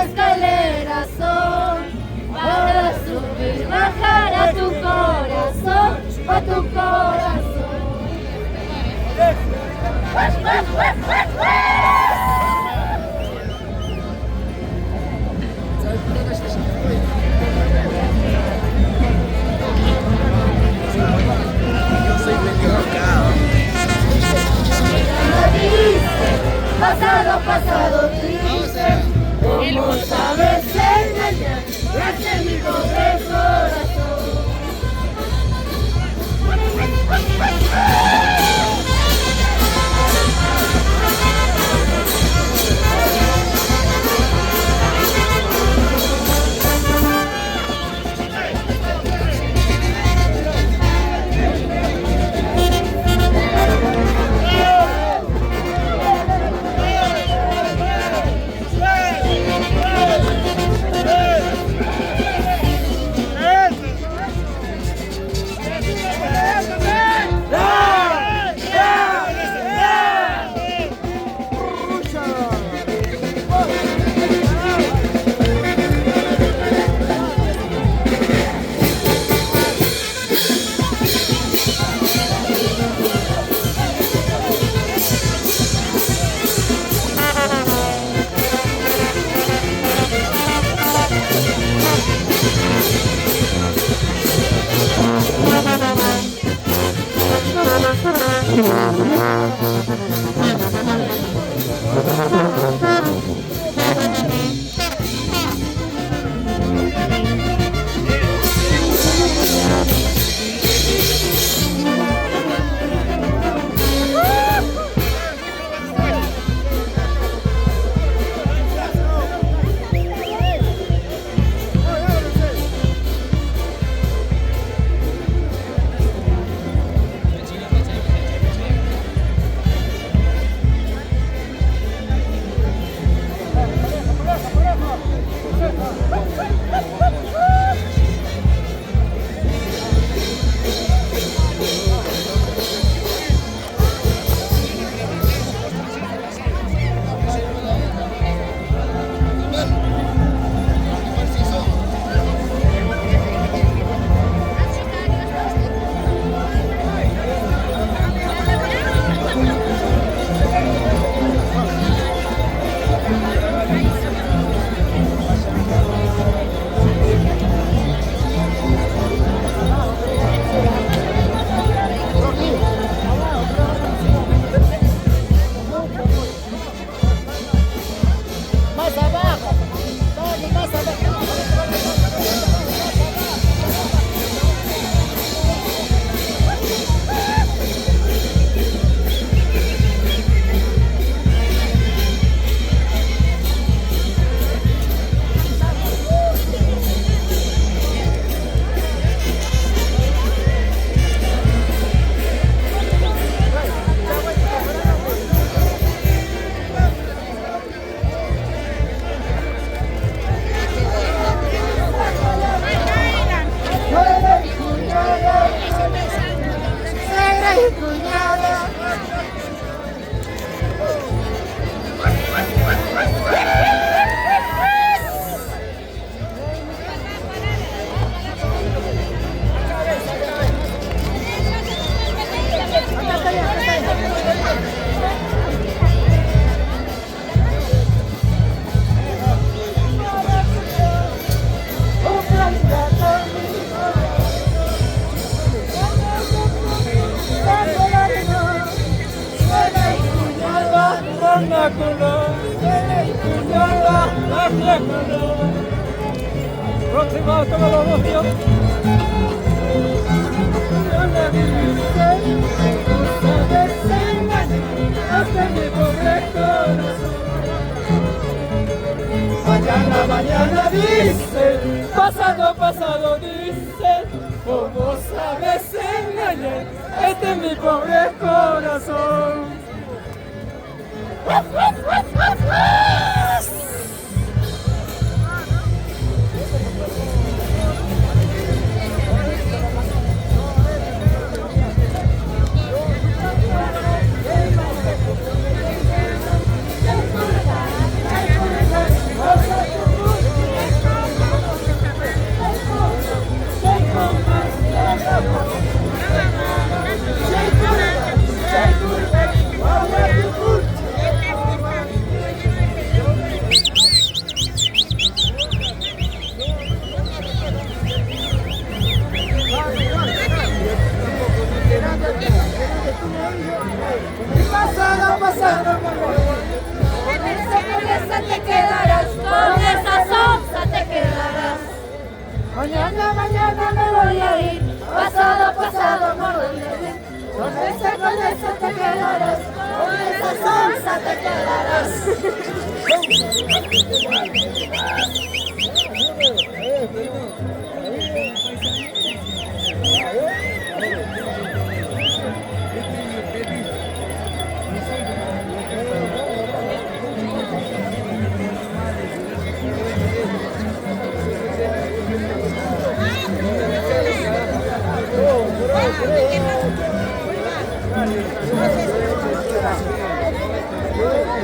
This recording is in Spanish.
escaleras son para subir, bajar a tu corazón, a tu corazón. Pasado, pasado, triste, ¿cómo sabes engañar? Ese mi pobre corazón. Próximo, todos los dos días. Mañana, mañana dice, pasado, pasado dice, ¿cómo sabes engañar? Este es mi pobre corazón. Con esa te quedarás, con esa sonza te quedarás. Mañana, mañana me voy a ir, pasado, pasado me voy a ir. Con esa te quedarás, con esa sonza te quedarás. Por ahí.